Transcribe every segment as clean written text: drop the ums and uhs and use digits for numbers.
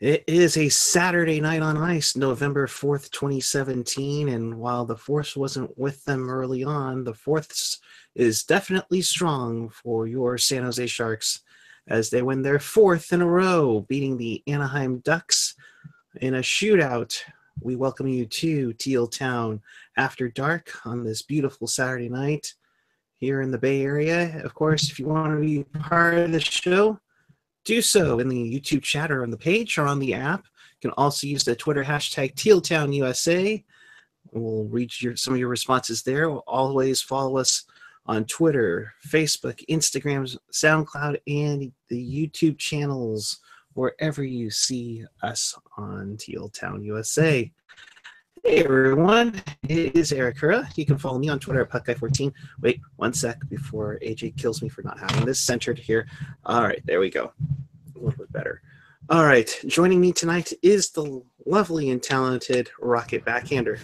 It is a Saturday night on ice, November 4th, 2017. And while the Force wasn't with them early on, the Fourth is definitely strong for your San Jose Sharks as they win their fourth in a row, beating the Anaheim Ducks in a shootout. We welcome you to Teal Town after dark on this beautiful Saturday night here in the Bay Area. Of course, if you want to be part of the show, do so in the YouTube chat or on the page or on the app. You can also use the Twitter hashtag TealTownUSA. We'll read some of your responses there. Always follow us on Twitter, Facebook, Instagram, SoundCloud, and the YouTube channels wherever you see us on Teal Town USA. Hey everyone, it is Eric Hura. You can follow me on Twitter at Puckguy14. Wait, one sec before AJ kills me for not having this centered here. All right, there we go. A little bit better. All right, joining me tonight is the lovely and talented Rocket Backhander.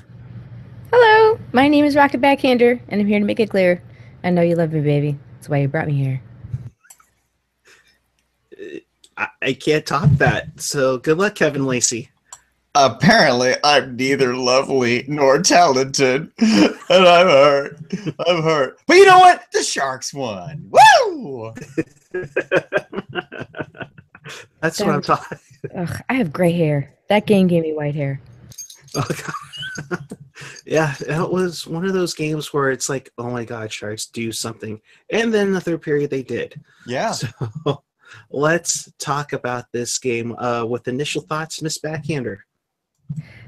Hello, my name is Rocket Backhander, and I'm here to make it clear. I know you love me, baby. That's why you brought me here. I can't top that, so good luck, Kevin Lacey. Apparently, I'm neither lovely nor talented, and I'm hurt. I'm hurt. But you know what? The Sharks won. Woo! That's what I'm talking. Ugh, I have gray hair. That game gave me white hair. Oh, God. Yeah, it was one of those games where it's like, oh my God, Sharks, do something. And then in the third period, they did. Yeah. So let's talk about this game with initial thoughts, Miss Backhander.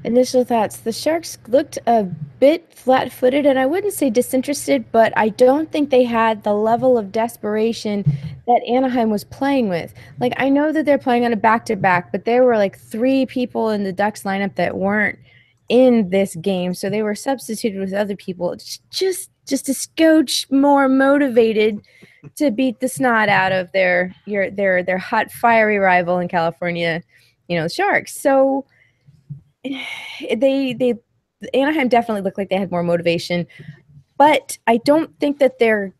Initial thoughts. The Sharks looked a bit flat-footed, and I wouldn't say disinterested, but I don't think they had the level of desperation that Anaheim was playing with. Like, I know that they're playing on a back-to-back, but there were like 3 people in the Ducks lineup that weren't in this game, so they were substituted with other people just a scotch more motivated to beat the snot out of their hot, fiery rival in California, the Sharks. So Anaheim definitely looked like they had more motivation, but I don't think that they're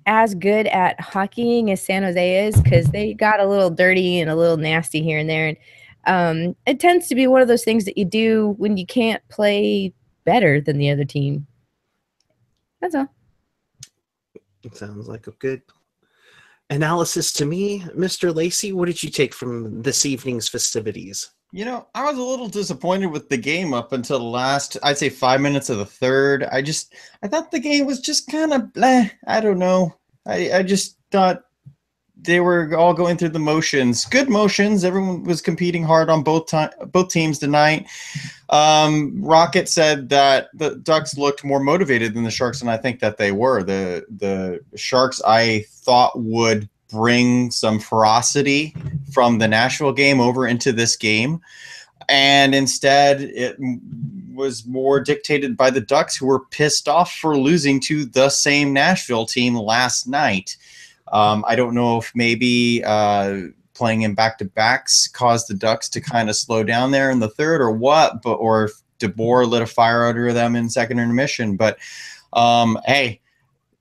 as good at hockeying as San Jose is, because they got a little dirty and a little nasty here and there. And it tends to be one of those things that you do when you can't play better than the other team. That's all. It sounds like a good analysis to me. Mr. Lacey, what did you take from this evening's festivities? You know, I was a little disappointed with the game up until the last, I'd say 5 minutes of the third. I thought the game was just kind of bleh. I don't know. I just thought they were all going through the motions. Good motions. Everyone was competing hard on both teams tonight. Rocket said that the Ducks looked more motivated than the Sharks, and I think that they were. The Sharks, I thought, would bring some ferocity from the Nashville game over into this game, and instead it was more dictated by the Ducks, who were pissed off for losing to the same Nashville team last night. I don't know if maybe playing in back-to-backs caused the Ducks to kind of slow down there in the third or what, or if DeBoer lit a fire under them in second intermission. But hey,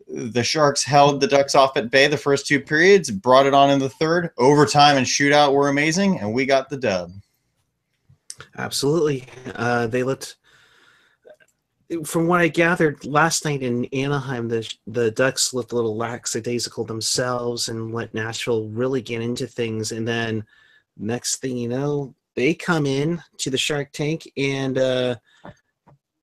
the Sharks held the Ducks off at bay the first 2 periods, brought it on in the third. Overtime and shootout were amazing, and we got the dub. Absolutely. They looked, from what I gathered last night in Anaheim, the Ducks looked a little lackadaisical themselves and let Nashville really get into things. And then next thing you know, they come in to the Shark Tank and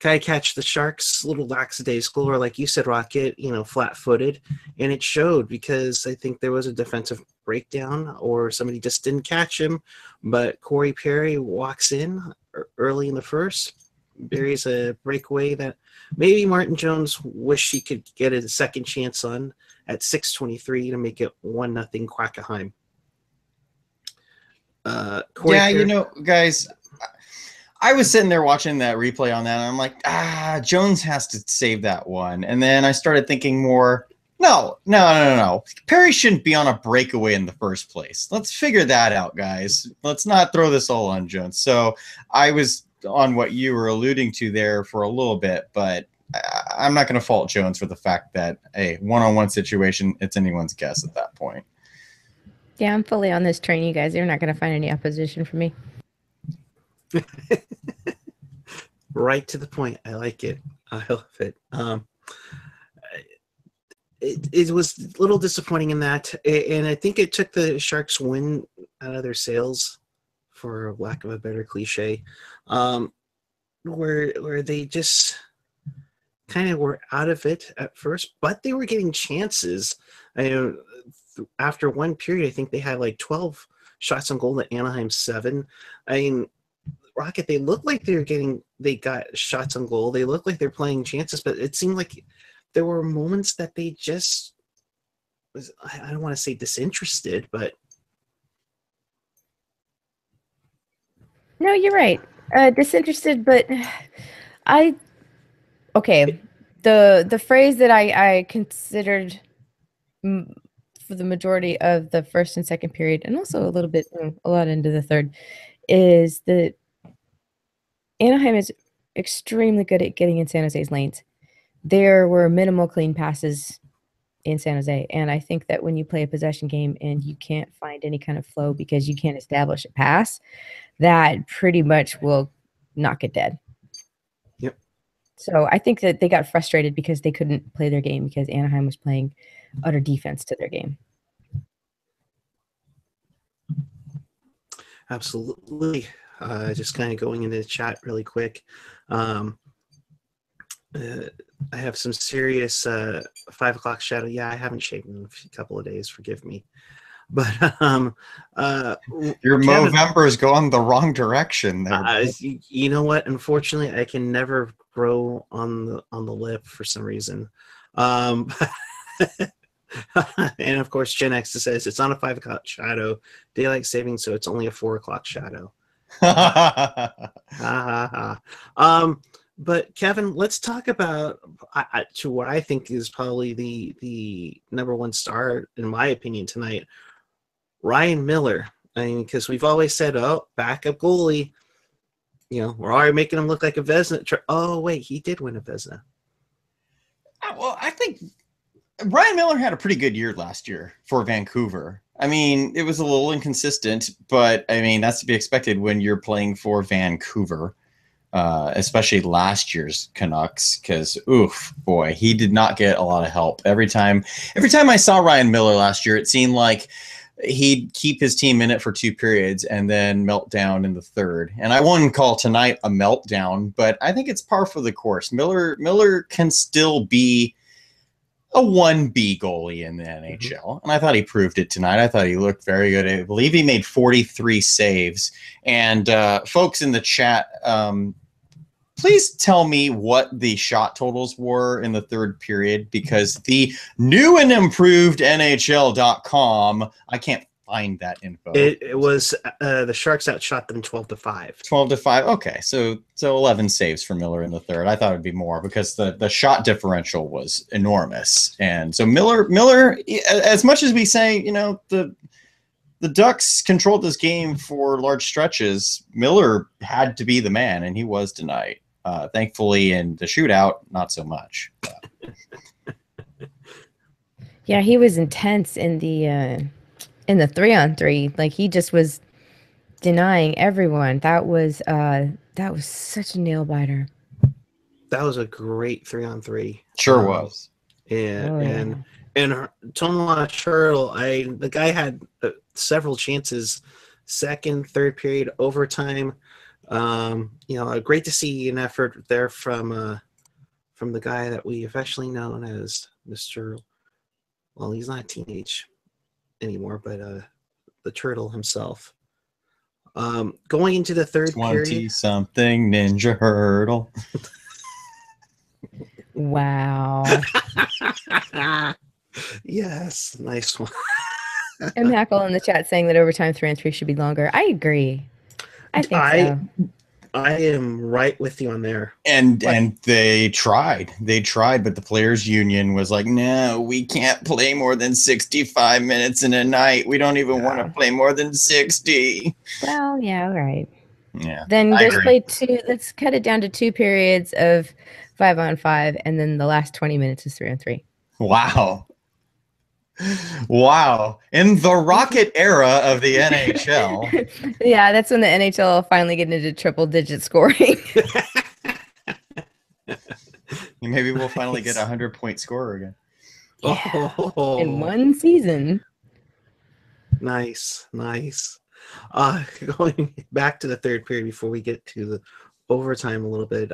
kind of catch the Sharks a little lackadaisical, or like you said, Rocket, flat-footed. And it showed, because I think there was a defensive breakdown or somebody just didn't catch him. But Corey Perry walks in early in the first, buries a breakaway that maybe Martin Jones wished he could get a second chance on at 6:23 to make it 1-0 Quackenheim. Guys, I was sitting there watching that replay on that, and I'm like, Jones has to save that one. And then I started thinking more, no. Perry shouldn't be on a breakaway in the first place. Let's figure that out, guys. Let's not throw this all on Jones. So I was on what you were alluding to there for a little bit, but I'm not going to fault Jones for the fact that a one-on-one situation, it's anyone's guess at that point. Yeah, I'm fully on this train, you guys. You're not going to find any opposition for me. Right to the point. I like it. I love it. It was a little disappointing in that, and I think it took the Sharks' win out of their sails, for lack of a better cliche, where they just kind of were out of it at first, but they were getting chances. I know after one period, I think they had like 12 shots on goal to Anaheim 7. I mean, Rocket, they looked like they got shots on goal. They looked like they're playing chances, but it seemed like there were moments that they just I don't want to say disinterested, but No, you're right. Disinterested, but okay. The phrase that I considered for the majority of the first and second period, and also a lot into the third, is that Anaheim is extremely good at getting in San Jose's lanes. There were minimal clean passes in San Jose, and I think that when you play a possession game and you can't find any kind of flow because you can't establish a pass, that pretty much will knock it dead. Yep. So I think that they got frustrated because they couldn't play their game because Anaheim was playing utter defense to their game. Absolutely. Just kind of going into the chat really quick. I have some serious 5 o'clock shadow. Yeah, I haven't shaved in a couple of days. Forgive me. But your Movember is going the wrong direction there. You know what? Unfortunately, I can never grow on the lip for some reason. And of course, Gen X says it's on a 5 o'clock shadow, daylight saving, so it's only a 4 o'clock shadow. But Kevin, let's talk about to what I think is probably the number one star, in my opinion, tonight, Ryan Miller. I mean, because we've always said, oh, backup goalie. You know, we're already making him look like a Vezina. Oh, wait, he did win a Vezina. Well, I think Ryan Miller had a pretty good year last year for Vancouver. I mean, it was a little inconsistent, but I mean, that's to be expected when you're playing for Vancouver. Especially last year's Canucks, because oof, boy, he did not get a lot of help. Every time I saw Ryan Miller last year, it seemed like he'd keep his team in it for 2 periods and then melt down in the third. And I wouldn't call tonight a meltdown, but I think it's par for the course. Miller can still be a 1B goalie in the NHL, and I thought he proved it tonight. I thought he looked very good. I believe he made 43 saves. And folks in the chat, please tell me what the shot totals were in the third period, because the new and improved NHL.com, I can't find that info. It was the Sharks outshot them 12-5. 12-5. Okay, so 11 saves for Miller in the third. I thought it'd be more because the shot differential was enormous. And so Miller, as much as we say, you know, the Ducks controlled this game for large stretches, Miller had to be the man, and he was tonight. Thankfully, in the shootout, not so much. Yeah, he was intense in the 3-on-3. Like, he just was denying everyone. That was such a nail biter. That was a great 3-on-3. Sure was. And Tomas Hertl, the guy had several chances, second, third period, overtime. You know, great to see an effort there from the guy that we affectionately known as Mr. Well, he's not teenage anymore, but the Turtle himself. Going into the third period, 20-something Ninja Hurdle. Wow. Yes, nice one. M. Hackle in the chat saying that overtime 3-on-3 should be longer. I agree. I think so. I am right with you on there. And they tried, but the players' union was like, no, we can't play more than 65 minutes in a night. We don't even want to play more than 60. Well, yeah, all right. Yeah. Then just play 2. Let's cut it down to 2 periods of 5-on-5, and then the last 20 minutes is 3-on-3. Wow. Wow. In the Rocket era of the NHL. Yeah, that's when the NHL will finally get into triple-digit scoring. Maybe we'll finally get Nice. a 100-point scorer again. Yeah. Oh, In one season. nice, nice. Going back to the third period before we get to the overtime a little bit.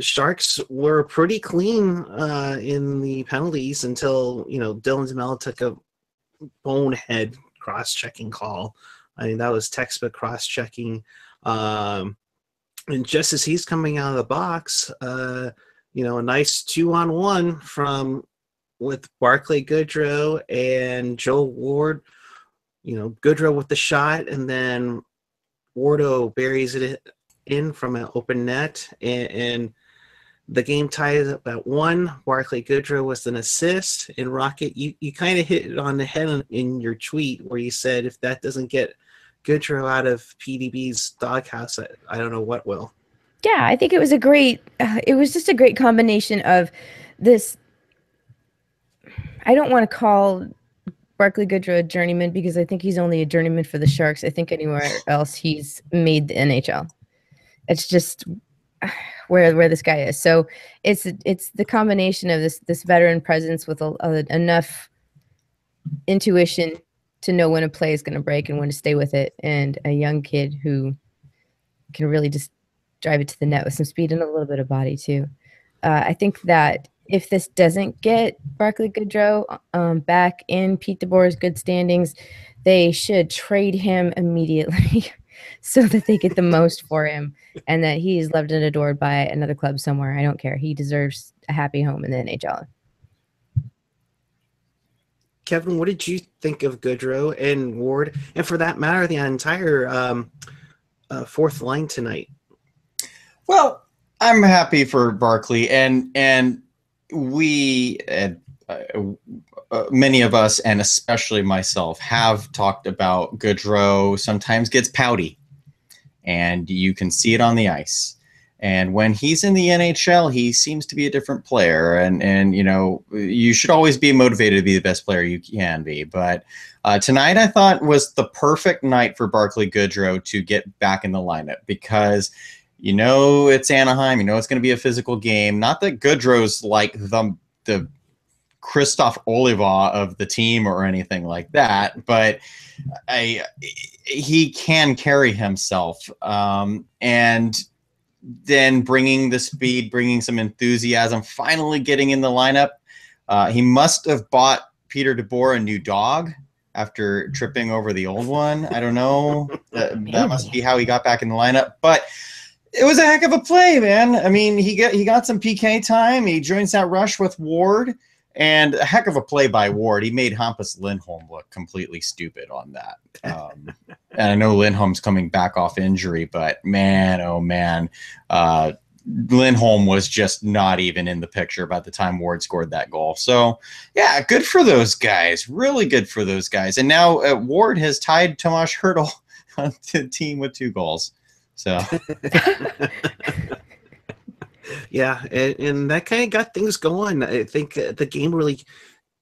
Sharks were pretty clean in the penalties until Dylan DeMello took a bonehead cross-checking call. I mean, that was textbook cross-checking. And just as he's coming out of the box, a nice 2-on-1 with Barclay Goodrow and Joe Ward. Goodrow with the shot, and then Wardo buries it in from an open net, and the game ties up at 1. Barclay Goodrow was an assist. And Rocket, you kind of hit it on the head in your tweet where you said if that doesn't get Goodrow out of PDB's doghouse, I don't know what will. Yeah, I think it was it was just a great combination of this. I don't want to call Barclay Goodrow a journeyman because I think he's only a journeyman for the Sharks. I think anywhere else he's made the NHL. It's just where this guy is. So it's the combination of this veteran presence with enough intuition to know when a play is going to break and when to stay with it, and a young kid who can really just drive it to the net with some speed and a little bit of body too. I think that if this doesn't get Barclay Goodrow back in Pete DeBoer's good standings, they should trade him immediately so that they get the most for him and that he is loved and adored by another club somewhere. I don't care. He deserves a happy home in the NHL. Kevin, what did you think of Goodrow and Ward, and for that matter, the entire fourth line tonight? Well, I'm happy for Barclay, and we, many of us, and especially myself, have talked about Goodrow sometimes gets pouty, and you can see it on the ice. And when he's in the NHL, he seems to be a different player. And you should always be motivated to be the best player you can be. But tonight, I thought, was the perfect night for Barclay Goodrow to get back in the lineup because it's Anaheim. It's going to be a physical game. Not that Goodrow's like the Christoph Oliva of the team or anything like that, but he can carry himself. And then bringing the speed, bringing some enthusiasm, finally getting in the lineup. He must have bought Peter DeBoer a new dog after tripping over the old one. I don't know. That must be how he got back in the lineup. But it was a heck of a play, man. I mean, he got some PK time. He joins that rush with Ward. And a heck of a play by Ward. He made Hampus Lindholm look completely stupid on that. And I know Lindholm's coming back off injury, but man, oh man, Lindholm was just not even in the picture by the time Ward scored that goal. So, yeah, good for those guys. Really good for those guys. And now Ward has tied Tomas Hertl to the team with 2 goals. So... Yeah, and that kind of got things going. I think the game really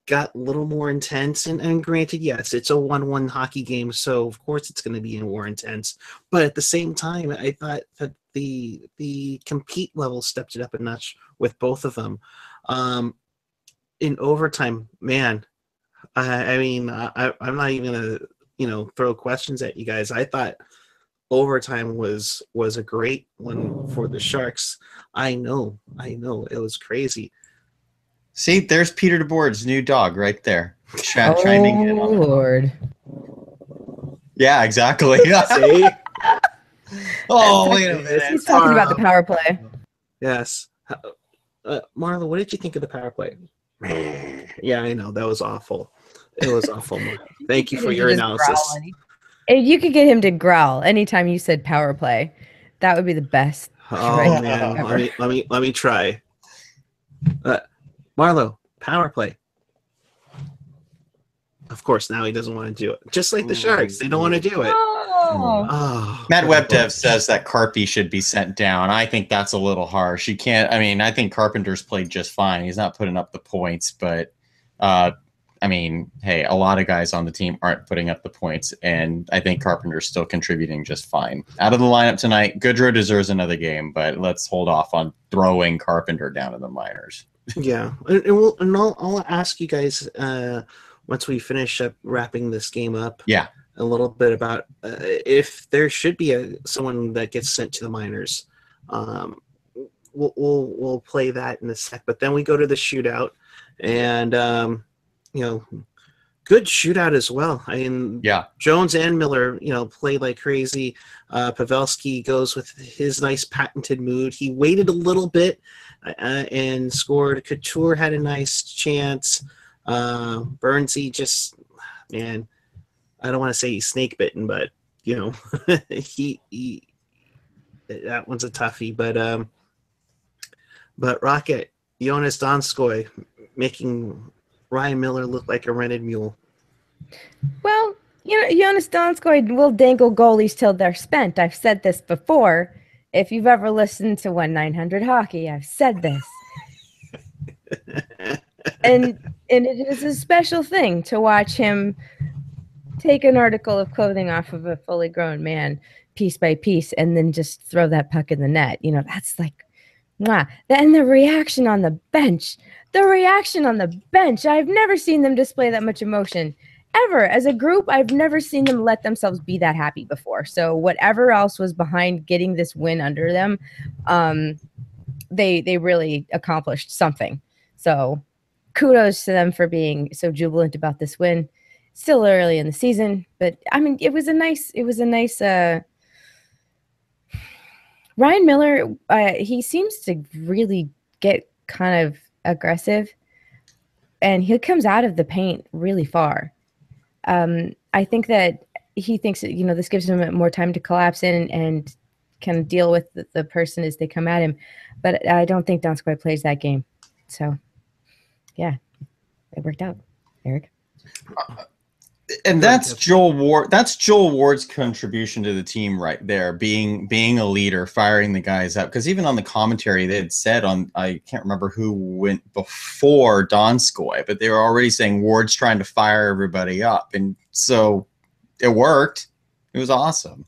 got a little more intense. And granted, yes, it's a 1-1 hockey game, so of course it's going to be more intense. But at the same time, I thought that the compete level stepped it up a notch with both of them. In overtime, man, I'm not even going to throw questions at you guys. I thought overtime was a great one for the Sharks. I know it was crazy. See, there's Peter DeBoer's new dog right there. Chiming in on Lord. Yeah, exactly. See? Oh, wait a minute. He's talking about the power play. Yes. Marla, what did you think of the power play? Yeah, I know. That was awful. It was awful. Thank you for your analysis. If you could get him to growl anytime you said power play, that would be the best. Oh man, let me try. Marlo, power play. Of course, now he doesn't want to do it. Just like the Sharks, they don't want to do it. Oh. Matt Webdev says that Carpy should be sent down. I think that's a little harsh. You can't. I mean, I think Carpenter's played just fine. He's not putting up the points, but I mean, hey, a lot of guys on the team aren't putting up the points, and I think Carpenter's still contributing just fine. Out of the lineup tonight, Goodrow deserves another game, but let's hold off on throwing Carpenter down in the minors. Yeah, I'll ask you guys once we finish up wrapping this game up. Yeah, a little bit about if there should be someone that gets sent to the minors. We'll play that in a sec, but then we go to the shootout, and good shootout as well. I mean, yeah, Jones and Miller, play like crazy. Pavelski goes with his nice patented mood. He waited a little bit and scored. Couture had a nice chance. Burnsy just, man, I don't want to say he's snake bitten, but he that one's a toughie. But Rocket, Jonas Donskoy making Ryan Miller look like a rented mule. Well, Jonas Donskoy will dangle goalies till they're spent. I've said this before. If you've ever listened to 1-900 Hockey, I've said this. and it is a special thing to watch him take an article of clothing off of a fully grown man piece by piece and then just throw that puck in the net. That's like, mwah. And the reaction on the bench. I've never seen them display that much emotion ever. As a group, I've never seen them let themselves be that happy before. So whatever else was behind getting this win under them, they really accomplished something. So kudos to them for being so jubilant about this win. Still early in the season, but I mean, it was a nice Ryan Miller, he seems to really get kind of aggressive, and he comes out of the paint really far. I think that he thinks that, this gives him more time to collapse in and can deal with the person as they come at him. But I don't think Donskoy plays that game. So, yeah, it worked out. Eric? And that's Joel Ward. That's Joel Ward's contribution to the team right there, being a leader, firing the guys up. Because even on the commentary, they had said I can't remember who went before Donskoy, but they were already saying Ward's trying to fire everybody up, and so it worked. It was awesome.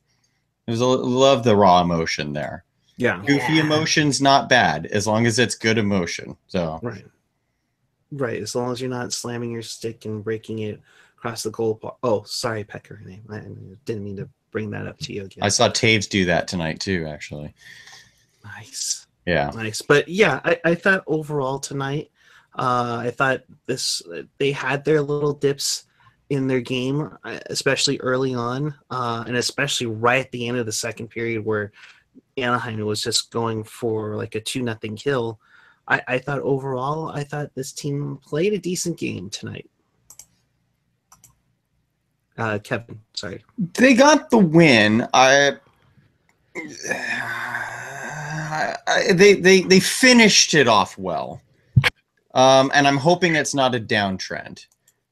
Love the raw emotion there. Yeah, goofy emotion's not bad as long as it's good emotion. So right. As long as you're not slamming your stick and breaking it across the goal. Oh, sorry, Pecker. I didn't mean to bring that up to you again. I saw Taves do that tonight too, actually. Nice. Yeah. Nice. But yeah, I thought overall tonight, I thought they had their little dips in their game, especially early on, and especially right at the end of the second period where Anaheim was just going for like a 2-0 kill. I thought overall, this team played a decent game tonight. Kevin, sorry. They got the win. They finished it off well, and I'm hoping it's not a downtrend.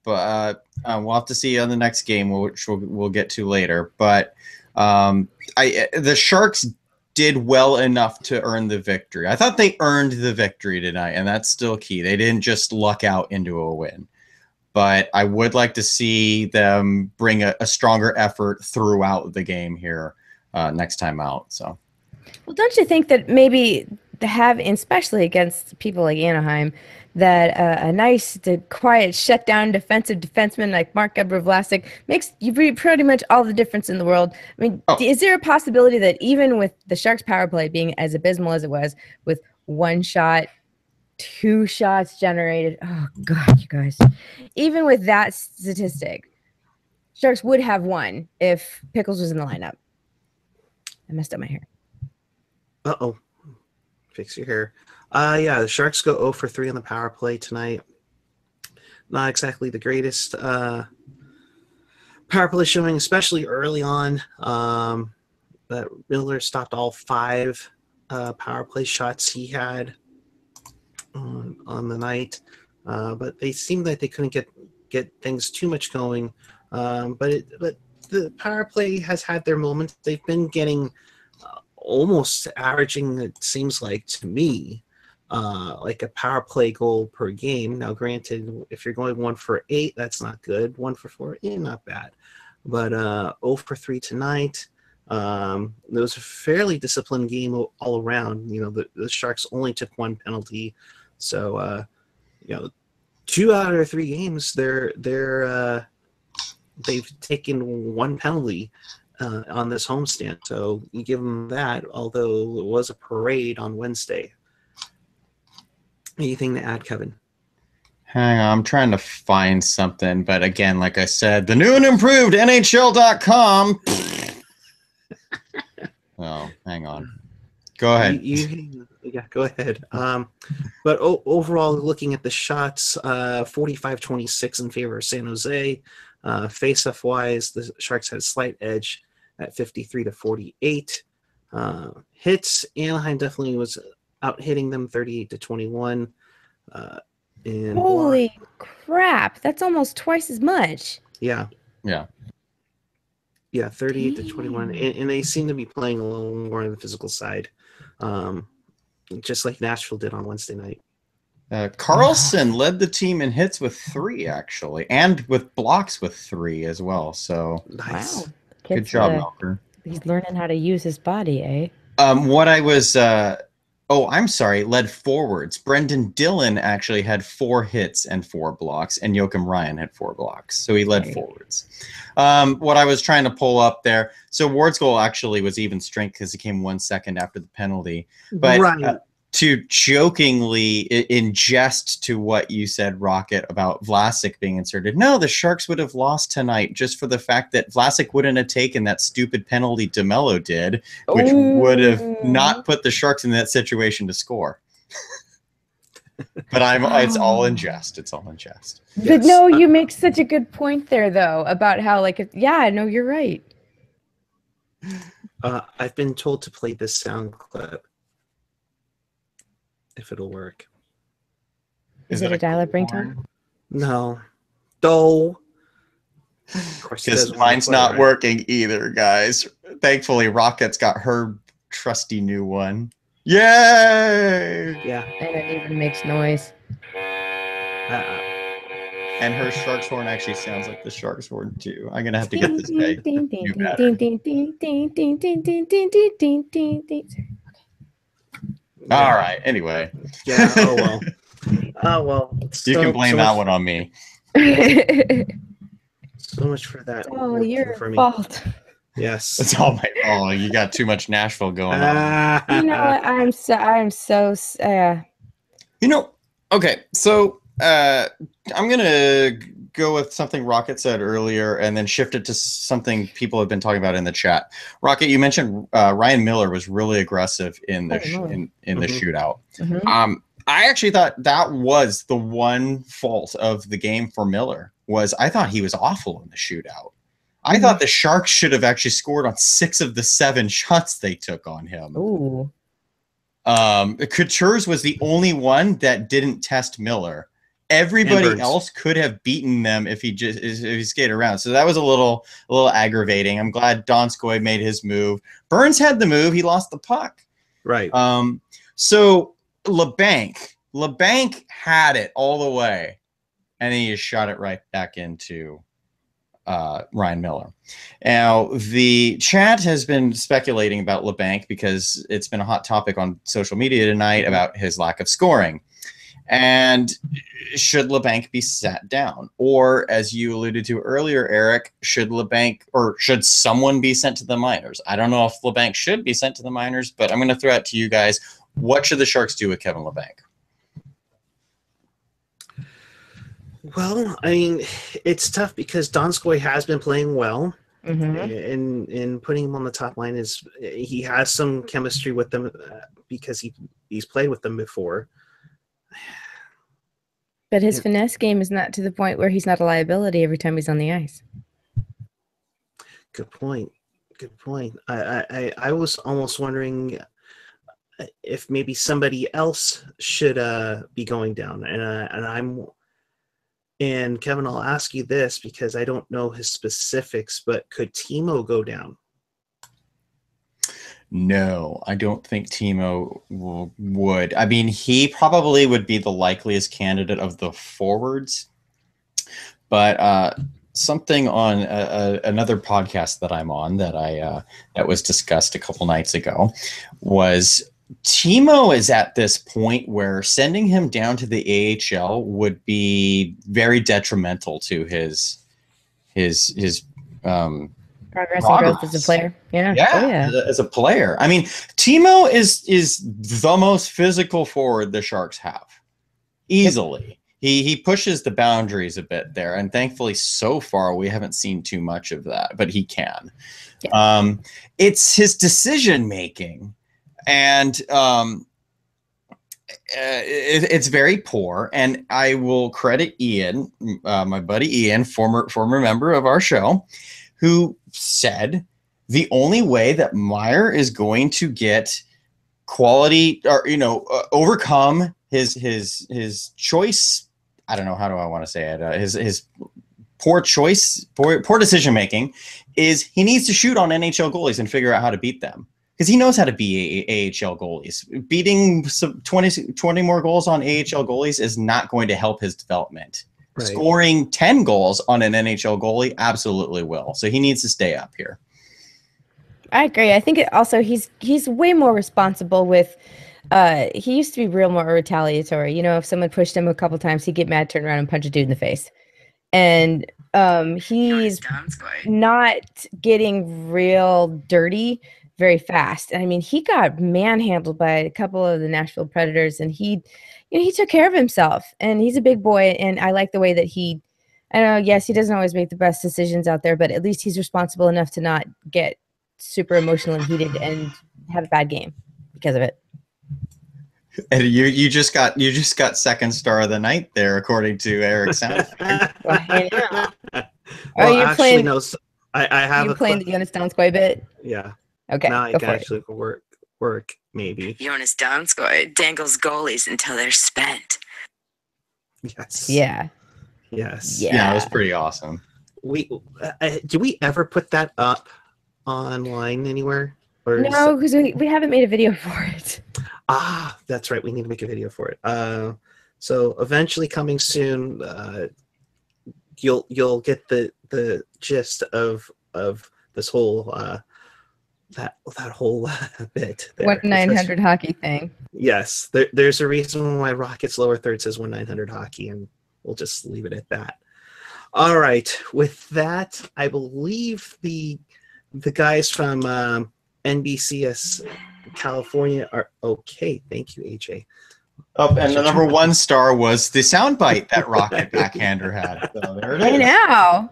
But we'll have to see on the next game, which we'll get to later. But the Sharks did well enough to earn the victory. I thought they earned the victory tonight, and that's still key. They didn't just luck out into a win. But I would like to see them bring a stronger effort throughout the game here next time out. So, well, don't you think that maybe to have, especially against people like Anaheim, that a nice, quiet, shutdown defensive defenseman like Marc-Edouard Vlasic makes you pretty much all the difference in the world? I mean, is there a possibility that even with the Sharks' power play being as abysmal as it was, with 1 shot, 2 shots generated, oh God, you guys, even with that statistic, Sharks would have won if Pickles was in the lineup? I messed up my hair. Uh-oh. Fix your hair. Yeah, the Sharks go 0 for 3 on the power play tonight. Not exactly the greatest power play showing, especially early on. That Miller stopped all 5 power play shots he had on the night. But they seemed like they couldn't get things too much going. But the power play has had their moments. They've been getting almost averaging, it seems like to me, like a power play goal per game. Now, granted, if you're going 1 for 8, that's not good. 1 for 4, not bad. But 0 for 3 tonight. It was a fairly disciplined game all around. The Sharks only took 1 penalty, so 2 out of 3 games they've taken 1 penalty on this homestand. So you give them that, although it was a parade on Wednesday. Anything to add, Kevin? Hang on, I'm trying to find something, but again, like I said, the new and improved NHL.com. Oh, hang on. Go ahead. Yeah, go ahead. But overall, looking at the shots, 45-26 in favor of San Jose. Face-off wise, the Sharks had a slight edge at 53-48. Hits, Anaheim definitely was out hitting them 38-21. And holy crap, that's almost twice as much. Yeah. 38-21, and they seem to be playing a little more on the physical side, just like Nashville did on Wednesday night. Carlson led the team in hits with 3, actually, and with blocks with 3 as well. So nice. Wow. Good job, Melker. He's learning how to use his body, eh? What I was I'm sorry, led forwards. Brendan Dillon actually had 4 hits and 4 blocks, and Joachim Ryan had 4 blocks. So he led forwards. What I was trying to pull up there, so Ward's goal actually was even strength because he came 1 second after the penalty. But right. To jokingly ingest to what you said, Rocket, about Vlasic being inserted, no, the Sharks would have lost tonight just for the fact that Vlasic wouldn't have taken that stupid penalty DeMello did, which would have not put the Sharks in that situation to score. But it's all in jest. It's all in jest. But Yes. no, you make such a good point there, though, about how, no, you're right. I've been told to play this sound clip. If it'll work. Is it a dial-up ringtone? No. Though. Because mine's not working either, guys. Thankfully, Rocket's got her trusty new one. Yay! Yeah. And it even makes noise. And her Shark's horn actually sounds like the Shark's horn, too. I'm going to have to get this guy. All right. Anyway. Yeah. Oh well. Oh well. You can blame that one on me. So much for that. Oh, your fault. Yes. It's all my fault. You got too much Nashville going on. You know what? I'm so. Okay. So I'm gonna go with something Rocket said earlier, and then shift it to something people have been talking about in the chat. Rocket, you mentioned Ryan Miller was really aggressive in the the shootout. Mm-hmm. I actually thought that was the one fault of the game for Miller. I thought he was awful in the shootout. I thought the Sharks should have actually scored on 6 of the 7 shots they took on him. Ooh. Couture's was the only one that didn't test Miller. Everybody else could have beaten them if he skated around. So that was a little aggravating. I'm glad Donskoy made his move. Burns had the move. He lost the puck. Right. So LeBanc had it all the way, and then he just shot it right back into Ryan Miller. Now, the chat has been speculating about LeBanc because it's been a hot topic on social media tonight about his lack of scoring. And should LeBanc be sat down? Or, as you alluded to earlier, Eric, should someone be sent to the minors? I don't know if LeBanc should be sent to the minors, but I'm going to throw it to you guys. What should the Sharks do with Kevin LeBanc? Well, I mean, it's tough because Donskoy has been playing well, and putting him on the top line he has some chemistry with them because he's played with them before. But his finesse game is not to the point where he's not a liability every time he's on the ice. Good point. I was almost wondering if maybe somebody else should be going down, and Kevin, I'll ask you this because I don't know his specifics, but could Timo go down? No, I don't think Timo would. I mean, he probably would be the likeliest candidate of the forwards. But something on another podcast that I'm on that was discussed a couple nights ago was Timo is at this point where sending him down to the AHL would be very detrimental to his Progress and growth as a player. Yeah. Yeah, Oh, yeah. as a player. I mean, Timo is the most physical forward the Sharks have. Easily. Yep. He pushes the boundaries a bit there, and thankfully so far we haven't seen too much of that, but he can. Yeah. It's his decision making, and it's very poor. And I will credit Ian, my buddy Ian, former member of our show, who said the only way that Meyer is going to get quality or overcome his choice. I don't know, how do I want to say it? His poor choice, poor decision making, is he needs to shoot on NHL goalies and figure out how to beat them, because he knows how to beat AHL goalies. Beating 20 more goals on AHL goalies is not going to help his development. Right. Scoring 10 goals on an NHL goalie absolutely will. So he needs to stay up here. I agree. I think he's way more responsible with. He used to be real more retaliatory. If someone pushed him a couple times, he'd get mad, turn around, and punch a dude in the face. And he's not getting real dirty very fast. And I mean, he got manhandled by a couple of the Nashville Predators, and he took care of himself. And he's a big boy, and I like the way that I don't know, yes, he doesn't always make the best decisions out there, but at least he's responsible enough to not get super emotional and heated and have a bad game because of it. And you just got second star of the night there, according to Eric Sound. You're playing. No, I have. You playing the Jonas Donskoy bit? Yeah. Okay. Now I can actually work maybe. Jonas Donskoy dangles goalies until they're spent. Yes. Yeah. Yes. Yeah, it was pretty awesome. Do we ever put that up online anywhere? Or no, because we haven't made a video for it. Ah, that's right. We need to make a video for it. So eventually, coming soon, you'll get the gist of this whole that whole bit. 1-900 hockey thing. Yes, there's a reason why Rockets lower third says 1-900 hockey, and we'll just leave it at that. All right. With that, I believe the guys from NBCS California are okay. Thank you, AJ. Oh, and the number one star was the soundbite that Rocket backhander had. So there it is. I know.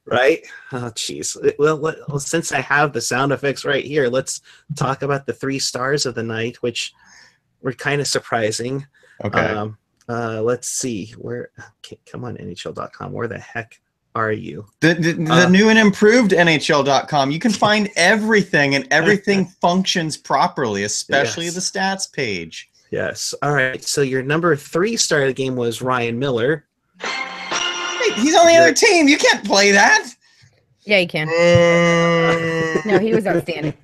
Right? Oh, jeez. Well, since I have the sound effects right here, let's talk about the 3 stars of the night, which were kind of surprising. Okay. Let's see. Come on, NHL.com. Where the heck are you? The new and improved NHL.com. You can find everything, and everything functions properly, especially the stats page. Yes. All right. So your number 3 star of the game was Ryan Miller. Hey, he's on the other team. You can't play that. Yeah, you can. No, he was outstanding.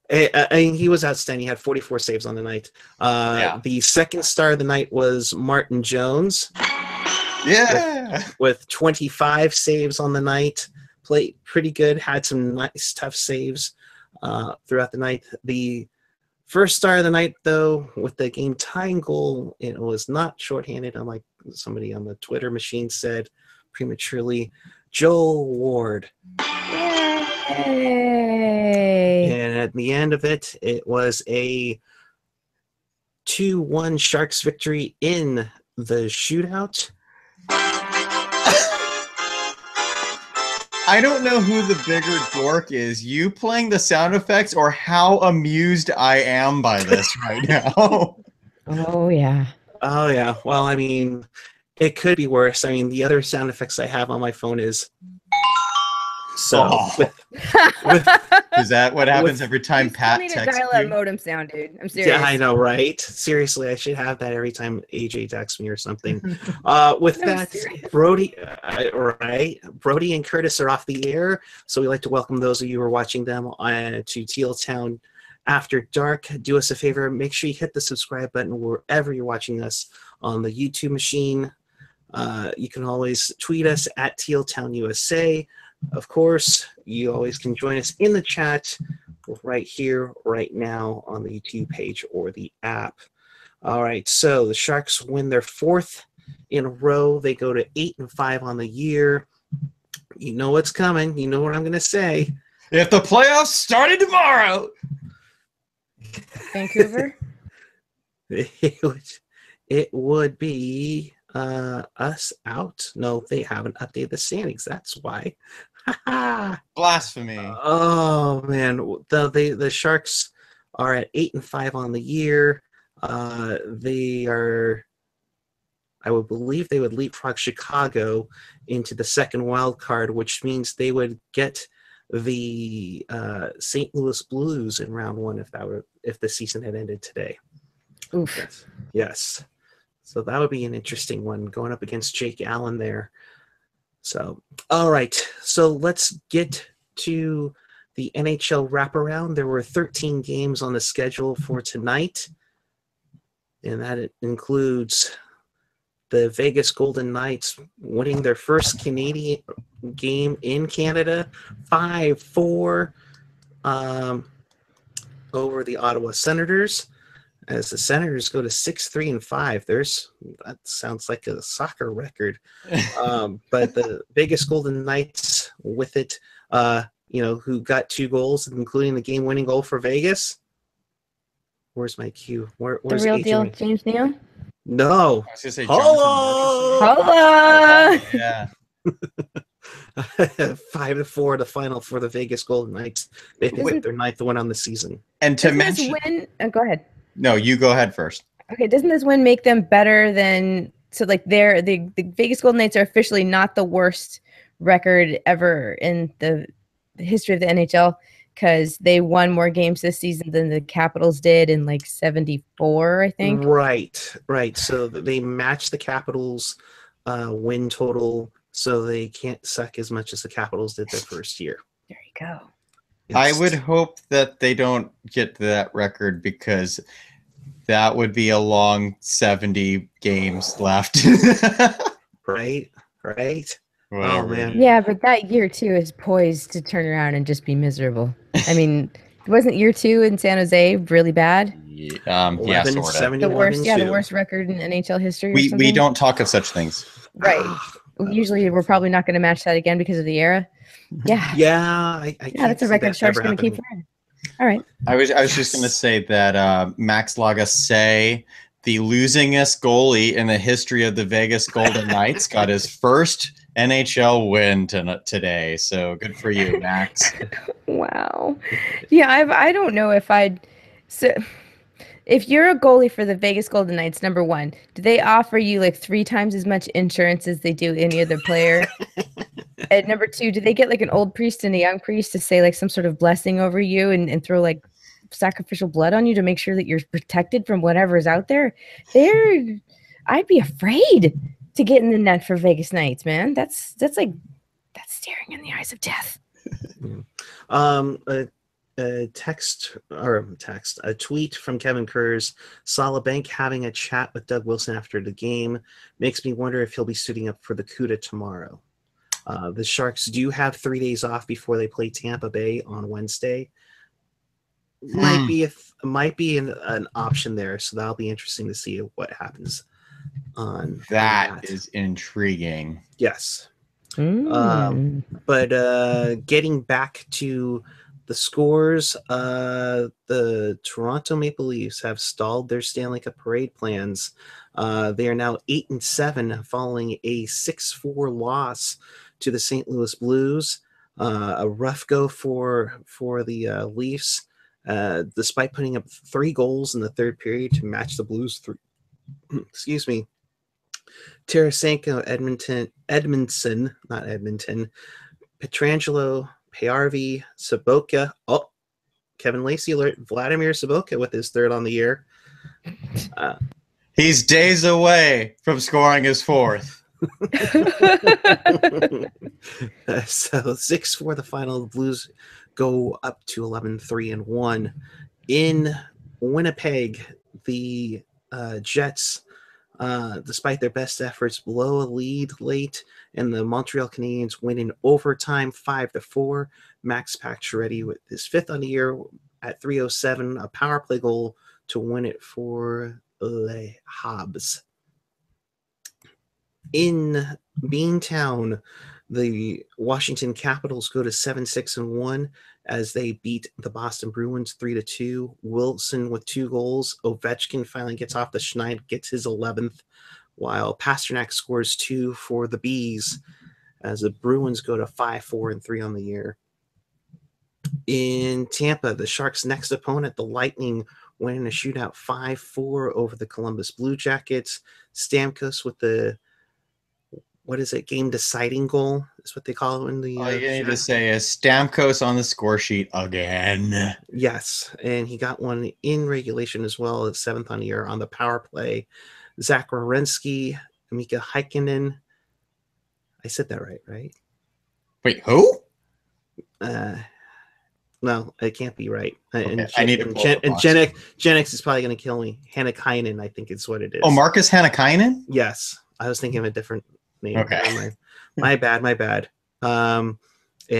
He was outstanding. He had 44 saves on the night. The second star of the night was Martin Jones. Yeah. With 25 saves on the night. Played pretty good. Had some nice, tough saves throughout the night. The first star of the night, though, with the game-tying goal, it was not shorthanded, unlike somebody on the Twitter machine said prematurely. Joel Ward. Yay. And at the end of it, it was a 2-1 Sharks victory in the shootout. I don't know who the bigger dork is, you playing the sound effects or how amused I am by this right now. Oh, yeah. Oh, yeah. Well, I mean, it could be worse. I mean, the other sound effects I have on my phone is... So with Is that what happens every time You still Pat need a texts dial-up you? modem sound, dude. I'm serious. yeah, I know, right? Seriously, I should have that every time AJ texts me or something. With No, that, serious. Brody, right? Brody and Curtis are off the air, so we'd like to welcome those of you who are watching them to Teal Town After Dark. Do us a favor, make sure you hit the subscribe button wherever you're watching us on the YouTube machine. You can always tweet us at Teal Town USA. Of course, you always can join us in the chat right here, right now on the YouTube page or the app. All right, so the Sharks win their 4th in a row. They go to 8-5 on the year. You know what's coming. You know what I'm going to say. If the playoffs started tomorrow. Vancouver? It would be us out. No, they haven't updated the standings. That's why. Blasphemy. Oh man, the Sharks are at 8-5 on the year. They are, I would believe, they would leapfrog Chicago into the second wild card, which means they would get the St. Louis Blues in round 1 if the season had ended today. Oof. Yes. So that would be an interesting one going up against Jake Allen there. So, all right. So let's get to the NHL wraparound. There were 13 games on the schedule for tonight, and that includes the Vegas Golden Knights winning their first Canadian game in Canada, 5-4 over the Ottawa Senators. As the Senators go to 6-3-5, that sounds like a soccer record. But the Vegas Golden Knights with it, who got 2 goals, including the game-winning goal for Vegas. Where's my cue? Where's The real AJ? deal, James Neal? No. I was going to say Holla! Jonathan Holla! Yeah. 5-4 the final for the Vegas Golden Knights. They picked up their 9th win on the season. And to Doesn't mention... this win... go ahead. No, you go ahead first. Okay, doesn't this win make them better than... So, like, the Vegas Golden Knights are officially not the worst record ever in the history of the NHL because they won more games this season than the Capitals did in, like, 74, I think. Right. So they match the Capitals' win total, so they can't suck as much as the Capitals did their first year. There you go. I would hope that they don't get to that record because that would be a long 70 games left. Right. Whatever. Oh, man. Yeah, but that year, too, is poised to turn around and just be miserable. I mean, wasn't year 2 in San Jose really bad? Yeah, sort of. The worst record in NHL history or We something? don't talk of such things. Right. Usually we're probably not going to match that again because of the era. Yeah. Yeah, That's a record Sharks going to keep forever. All right. I was just going to say that Max Lagacé, the losingest goalie in the history of the Vegas Golden Knights, got his first NHL win today. So good for you, Max. Wow. Yeah, I don't know if I'd... So, if you're a goalie for the Vegas Golden Knights, number 1, do they offer you like 3 times as much insurance as they do any other player? And number 2, do they get like an old priest and a young priest to say like some sort of blessing over you and throw like sacrificial blood on you to make sure that you're protected from whatever's out there? I'd be afraid to get in the net for Vegas Knights, man. That's staring in the eyes of death. A tweet from Kevin Kurz. Salabank having a chat with Doug Wilson after the game makes me wonder if he'll be suiting up for the CUDA tomorrow. The Sharks do have 3 days off before they play Tampa Bay on Wednesday. Might be an option there, so that'll be interesting to see what happens on that. Is intriguing. Yes. But getting back to the scores, the Toronto Maple Leafs have stalled their Stanley Cup parade plans. They are now 8-7 following a 6-4 loss to the St. Louis Blues. A rough go for the Leafs, despite putting up 3 goals in the third period to match the Blues. Excuse me. Tarasenko, Edmondson, not Edmonton, Petrangelo, Payarvi, Saboka. Oh, Kevin Lacey alert. Vladimir Saboka with his third on the year. He's days away from scoring his fourth. So 6-4 the final. The Blues go up to 11-3-1. In Winnipeg, the Jets, despite their best efforts, blow a lead late, and the Montreal Canadiens win in overtime 5-4. Max Pacioretty with his fifth on the year at 3:07, a power play goal to win it for Les Habs. In Beantown, the Washington Capitals go to 7-6-1 as they beat the Boston Bruins 3-2. Wilson with 2 goals. Ovechkin finally gets off the schneid, gets his 11th, while Pasternak scores 2 for the Bees as the Bruins go to 5-4-3 on the year. In Tampa, the Sharks' next opponent, the Lightning, win in a shootout 5-4 over the Columbus Blue Jackets. Stamkos with the game deciding goal is what they call it in the All you need to say is Stamkos on the score sheet again. Yes, and he got one in regulation as well as 7th on the year on the power play. Zach Werenski, Mika Heikkinen. I said that right? Wait, who? No, it can't be right. Okay, I need to pull and Genix is probably going to kill me. Hannakainen, I think is what it is. Oh, Marcus Hannakainen? Yes, I was thinking of a different name. Okay. My bad. And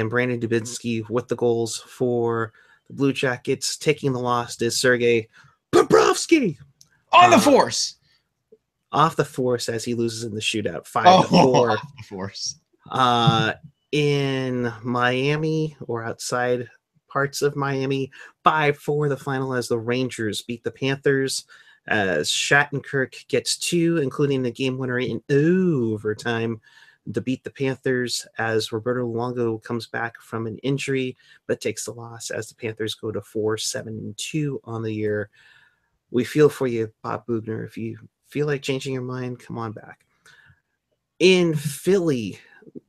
Brandon Dubinsky with the goals for the Blue Jackets. Taking the loss is Sergei Bobrovsky. On the force. Off the force as he loses in the shootout 5-4. Off the force. In Miami or outside parts of Miami, 5-4 the final as the Rangers beat the Panthers as Shattenkirk gets 2, including the game winner in overtime to beat the Panthers as Roberto Luongo comes back from an injury but takes the loss as the Panthers go to 4-7-2 on the year. We feel for you, Bob Bugner. If you feel like changing your mind, come on back. In Philly,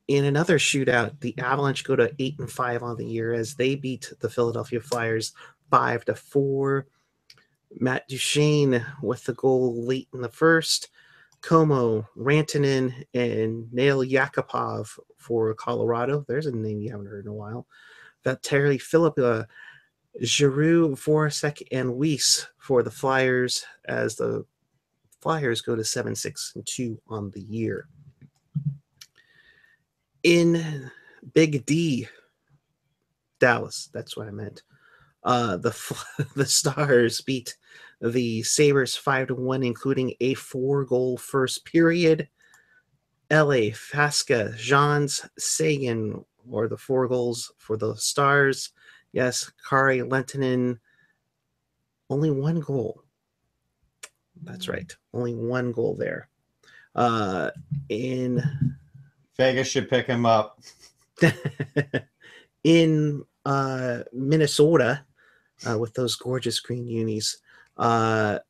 in another shootout, the Avalanche go to 8-5 on the year as they beat the Philadelphia Flyers 5-4. Matt Duchene with the goal late in the first. Como, Rantanen, and Nail Yakupov for Colorado. There's a name you haven't heard in a while. Terry Philippa, Giroux, Voracek, and Weiss for the Flyers as the Flyers go to 7-6-2 on the year. In Big D, Dallas, that's what I meant. The Stars beat the Sabres 5-1, including a 4-goal first period. LA, Fasca, Jans, Sagan, or the 4 goals for the Stars. Yes, Kari Lehtonen, only 1 goal. That's right, only 1 goal there. In Vegas should pick him up. In Minnesota, with those gorgeous green unis, the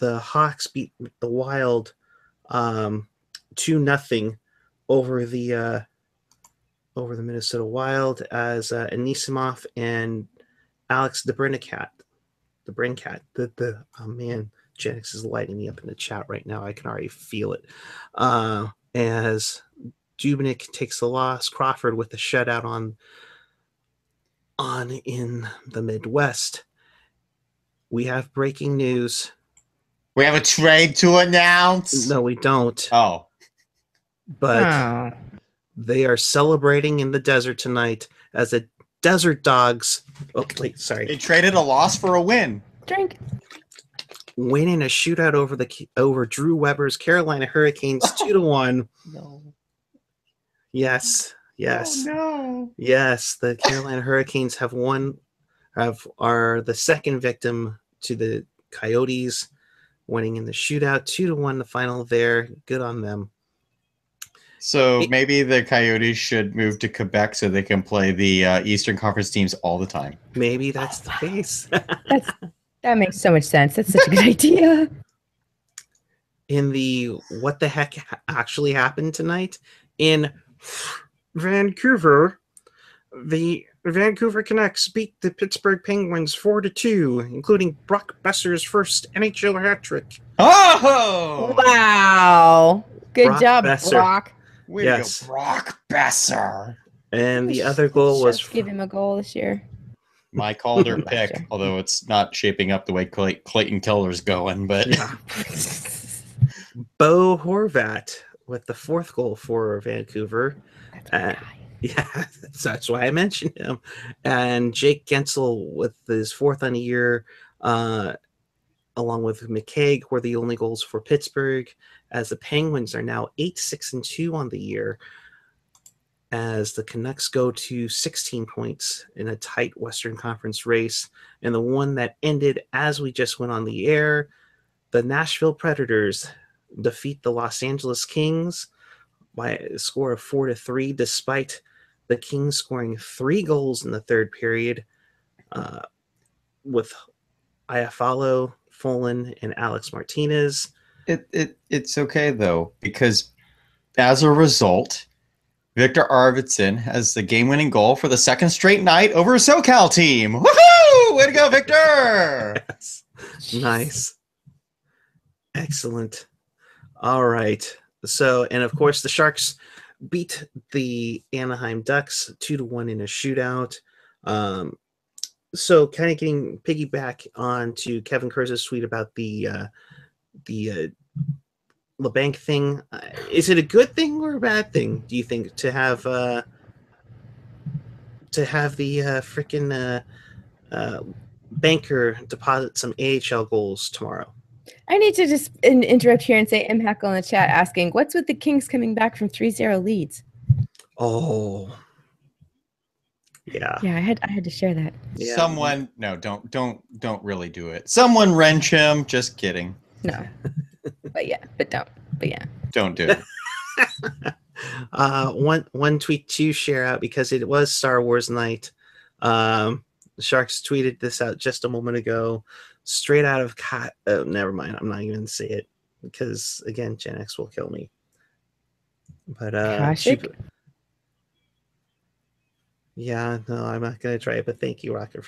Hawks beat the Wild 2-0 over the Minnesota Wild as Anisimov and Alex DeBrincat. Oh man, Genix is lighting me up in the chat right now. I can already feel it. As Dubnyk takes the loss, Crawford with the shutout on in the Midwest. We have breaking news. We have a trade to announce. No, we don't. Oh. But they are celebrating in the desert tonight as the Desert Dogs. Oh, wait, sorry. They traded a loss for a win. Drink. Win in a shootout over Drew Weber's Carolina Hurricanes 2-1. No. Yes. Oh, no. Yes, the Carolina Hurricanes are the second victim to the Coyotes, winning in the shootout 2-1 the final there. Good on them. So maybe the Coyotes should move to Quebec so they can play the Eastern Conference teams all the time. Maybe that's the case. That makes so much sense. That's such a good idea. In the what the heck actually happened tonight in Vancouver, The Vancouver Canucks beat the Pittsburgh Penguins 4-2, including Brock Besser's first NHL hat trick. Oh! Wow. Good Brock job, Besser. Brock. Way Yes. to go, Brock Besser. And the other goal was Sharks give him a goal this year. My Calder Last pick, year. although it's not shaping up the way Clayton Keller's going, but yeah. Bo Horvat with the fourth goal for Vancouver. That's my guy. Yeah, that's why I mentioned him. And Jake Gensel with his fourth on the year, along with McKaig, were the only goals for Pittsburgh, as the Penguins are now 8-6-2 on the year, as the Canucks go to 16 points in a tight Western Conference race. And the one that ended as we just went on the air, the Nashville Predators defeat the Los Angeles Kings by a score of 4-3, despite the Kings scoring 3 goals in the third period, with Iafallo, Follin, and Alex Martinez. it's okay though, because as a result, Victor Arvidsson has the game-winning goal for the second straight night over a SoCal team. Woohoo! Way to go, Victor! Yes. Nice. Excellent. All right. So, and of course, the Sharks beat the Anaheim Ducks 2-1 in a shootout. So, kind of getting piggyback on to Kevin Kurz's tweet about the LeBanc thing. Is it a good thing or a bad thing, do you think, to have the freaking banker deposit some AHL goals tomorrow? I need to just interrupt here and say M. Heckle in the chat asking, what's with the Kings coming back from 3-0 leads? Oh, yeah. Yeah, I had to share that. Yeah. Someone, no, don't really do it. Someone wrench him. Just kidding. No. But yeah. Don't do it. One tweet to share out, because it was Star Wars night. The Sharks tweeted this out just a moment ago, straight out of never mind, I'm not even gonna say it, because again, Gen X will kill me. But yeah, no, I'm not gonna try it, but thank you, Rocket,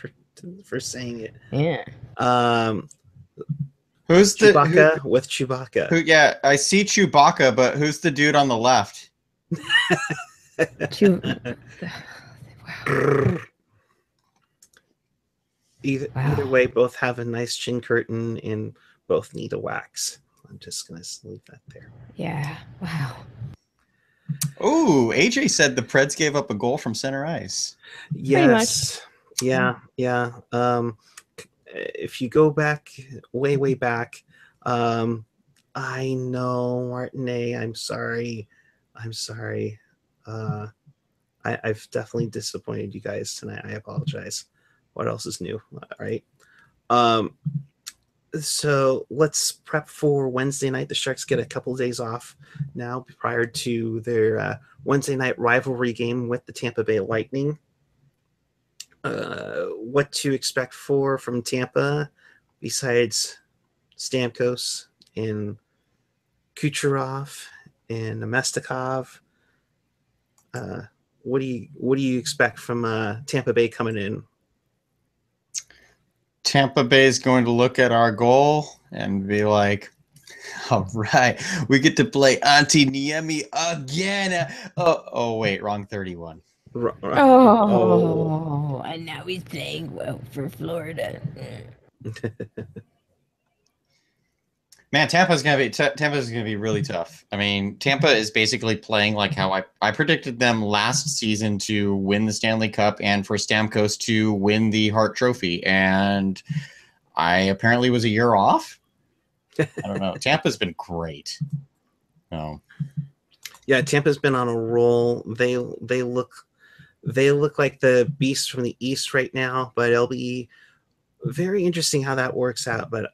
for saying it. Yeah. Who's Chewbacca with Chewbacca? Yeah, I see Chewbacca, but who's the dude on the left? Wow. Either way, both have a nice chin curtain and both need a wax. I'm just gonna leave that there. Yeah. Wow. Oh, AJ said the Preds gave up a goal from center ice. Yes. Yeah. If you go back, way back, I know, Martinet, I'm sorry. I've definitely disappointed you guys tonight. I apologize. What else is new? All right. So let's prep for Wednesday night. The Sharks get a couple of days off now prior to their Wednesday night rivalry game with the Tampa Bay Lightning. What to expect from Tampa besides Stamkos and Kucherov and Mestikov? What do you expect from Tampa Bay coming in? Tampa Bay is going to look at our goal and be like, all right, we get to play Auntie Niemi again. Oh, wait, wrong 31. Oh, and now he's playing well for Florida. Man, Tampa's gonna be really tough. I mean, Tampa is basically playing like how I predicted them last season to win the Stanley Cup and for Stamkos to win the Hart Trophy, and I apparently was a year off. I don't know. Tampa's been great. No. Yeah, Tampa's been on a roll. They look like the beast from the East right now, but it'll be very interesting how that works out. But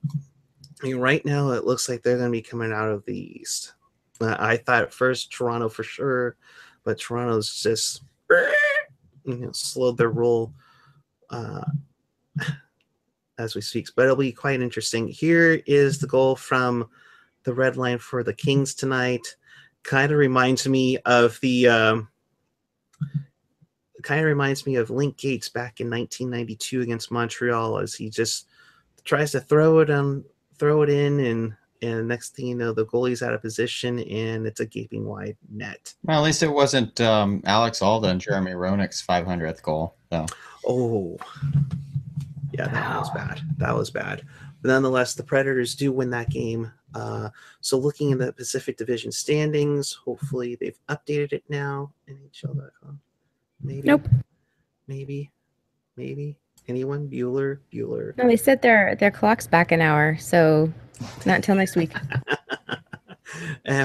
I mean, right now, it looks like they're going to be coming out of the East. I thought at first Toronto for sure, but Toronto's just slowed their roll as we speak. But it'll be quite interesting. Here is the goal from the red line for the Kings tonight. Kind of reminds me of the kind of reminds me of Link Gates back in 1992 against Montreal, as he just tries to throw it in, and next thing you know, the goalie's out of position, and it's a gaping wide net. Well, at least it wasn't Alex Alda and Jeremy Roenick's 500th goal, though. Oh, yeah, that was bad. That was bad. But nonetheless, the Predators do win that game. So looking at the Pacific Division standings, hopefully they've updated it now. NHL.com. Maybe. Nope. Maybe. Anyone? Bueller. No, they set their clocks back an hour, so not until next week.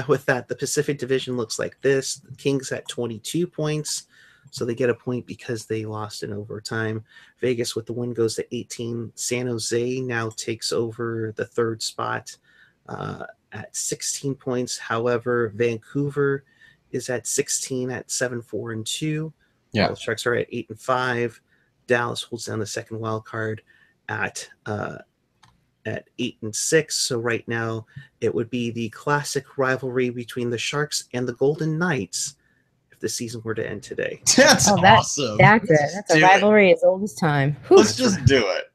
With that, the Pacific Division looks like this. The Kings at 22 points, so they get a point because they lost in overtime. Vegas with the win goes to 18. San Jose now takes over the third spot at 16 points. However, Vancouver is at 16 at 7-4-2. Yeah. The Sharks are at 8-5. Dallas holds down the second wild card at 8-6. So right now it would be the classic rivalry between the Sharks and the Golden Knights if the season were to end today. That's awesome. That's a rivalry as old as time. Whew. Let's just do it.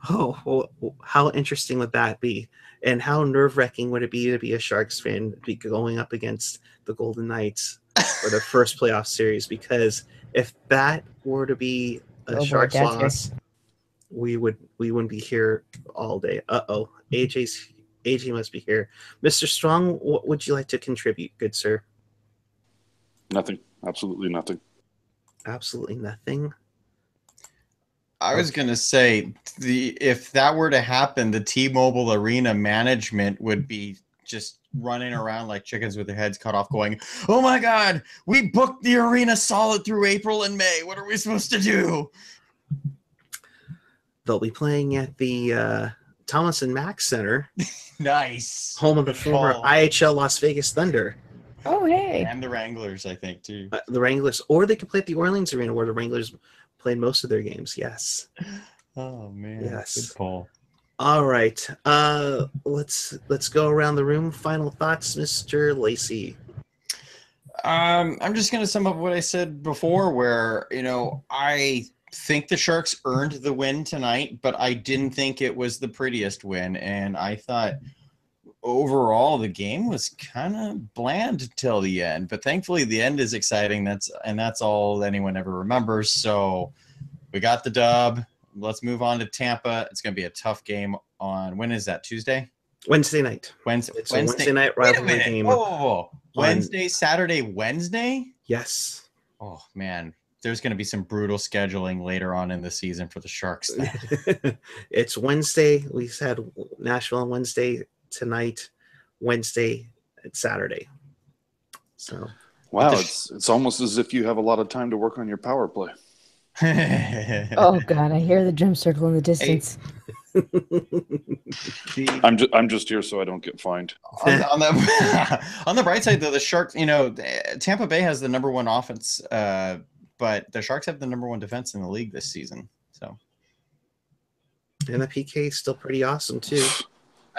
Oh, how interesting would that be? And how nerve-wracking would it be to be a Sharks fan, be going up against the Golden Knights for the first playoff series? Because if that were to be a Sharks loss, we wouldn't be here all day. AJ must be here. Mr. Strong, what would you like to contribute, good sir? Nothing. Absolutely nothing. Absolutely nothing. I was going to say, if that were to happen, the T-Mobile Arena management would be just running around like chickens with their heads cut off going, oh my God, we booked the arena solid through April and May. What are we supposed to do? They'll be playing at the Thomas and Mack Center. Nice. Home of the former IHL Las Vegas Thunder. Oh, hey. And the Wranglers, I think, too. The Wranglers. Or they could play at the Orleans Arena where the Wranglers played most of their games. Yes. Oh, man. Yes. Good call. All right. Let's go around the room. Final thoughts, Mr. Lacey. I'm just going to sum up what I said before, where, I think the Sharks earned the win tonight, but I didn't think it was the prettiest win. And I thought overall the game was kind of bland till the end, but thankfully the end is exciting. That's all anyone ever remembers. So we got the dub. Let's move on to Tampa. It's going to be a tough game on, when is that, Tuesday? Wednesday night. It's Wednesday night rivalry game. Whoa. Wednesday, Saturday, Wednesday? Yes. Oh, man. There's going to be some brutal scheduling later on in the season for the Sharks. It's Wednesday. We said Nashville on Wednesday, tonight, Wednesday, and Saturday. So, wow, it's almost as if you have a lot of time to work on your power play. Oh God, I hear the drum circle in the distance. I'm just here so I don't get fined. On the bright side, though, the Sharks, Tampa Bay has the number one offense, but the Sharks have the number one defense in the league this season. So, and the PK is still pretty awesome too.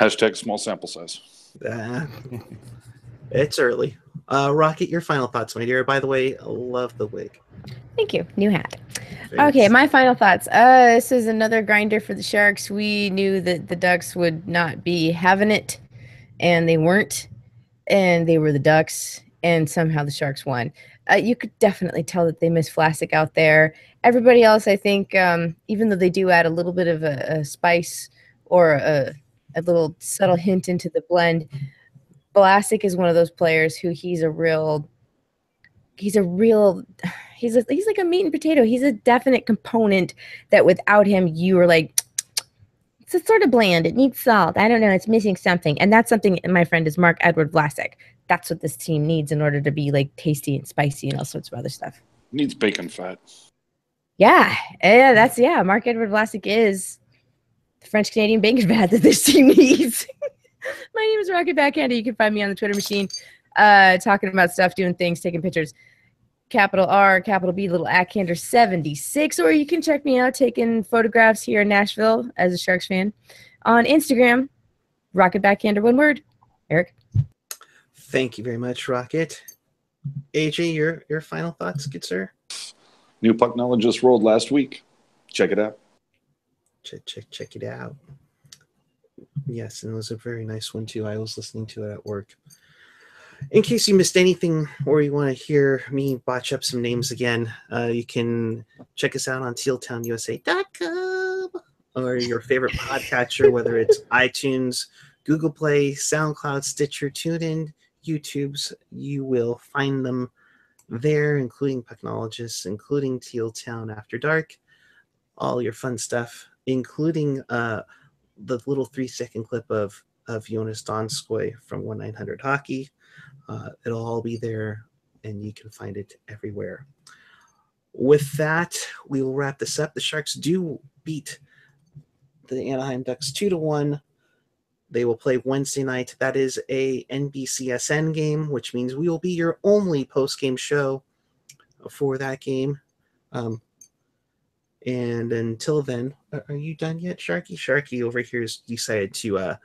Hashtag small sample size. It's early. Rocket, your final thoughts, my dear. By the way, I love the wig. Thank you. New hat. Thanks. Okay, my final thoughts. This is another grinder for the Sharks. We knew that the Ducks would not be having it, and they weren't, and they were the Ducks, and somehow the Sharks won. You could definitely tell that they miss Vlasic out there. Everybody else, I think, even though they do add a little bit of a spice or a little subtle hint into the blend, Vlasic is one of those players who he's like a meat and potato. He's a definite component that without him, you are like, it's sort of bland. It needs salt. I don't know. It's missing something. And that's something, my friend, is Marc-Edouard Vlasic. That's what this team needs in order to be like tasty and spicy and all sorts of other stuff. Needs bacon fat. Yeah. Marc-Edouard Vlasic is the French-Canadian bacon fat that this team needs. My name is Rocket Backhander. You can find me on the Twitter machine talking about stuff, doing things, taking pictures. Capital R, capital B, little Ackhander 76, or you can check me out taking photographs here in Nashville as a Sharks fan on Instagram. Rocket Backhander, one word. Eric. Thank you very much, Rocket. AJ, your final thoughts, good sir? New puck knowledge just rolled last week. Check it out. Check it out. Yes, and it was a very nice one too. I was listening to it at work. In case you missed anything or you want to hear me botch up some names again, you can check us out on tealtownusa.com or your favorite podcatcher, whether it's iTunes, Google Play, SoundCloud, Stitcher, TuneIn, YouTube's. You will find them there, including Pucknologists, including Teal Town After Dark, all your fun stuff, including the little 3-second clip of Jonas Donskoy from 1-900 Hockey. It'll all be there, and you can find it everywhere. With that, we will wrap this up. The Sharks do beat the Anaheim Ducks 2-1. They will play Wednesday night. That is a NBCSN game, which means we will be your only post-game show for that game. And until then, are you done yet, Sharky? Sharky over here has decided to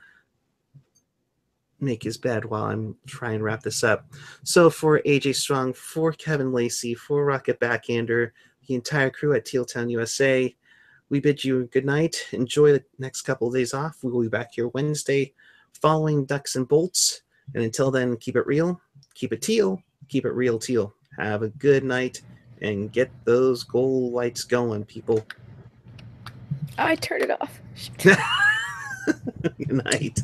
make his bed while I'm trying to wrap this up. So for AJ Strong, for Kevin Lacey, for Rocket Backhander, the entire crew at Teal Town USA, we bid you good night. Enjoy the next couple of days off. We will be back here Wednesday following Ducks and Bolts. And until then, keep it real, keep it teal, keep it real teal. Have a good night and get those goal lights going, people. I turned it off. Good night.